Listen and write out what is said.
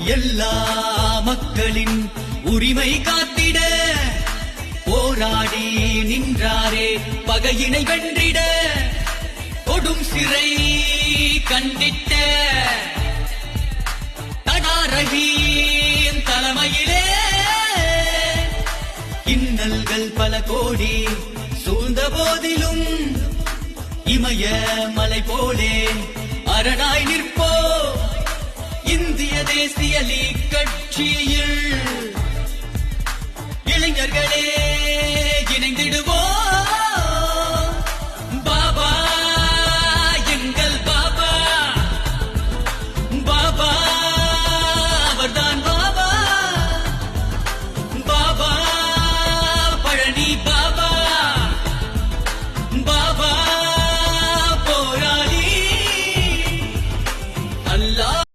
எல்லா மக்களின் உரிமை காத்திட போராடி நின்றாரே பகையினை வென்றிட கொடும் சிறை கண்டிட்ட தடாரகியின் தலைமையிலே இன்னல்கள் பல கோடி சூழ்ந்த போதிலும் இமய மலை போலே அரணாய் நிற்போ இந்திய தேசிய லீக் கட்சியில் இளைஞர்களே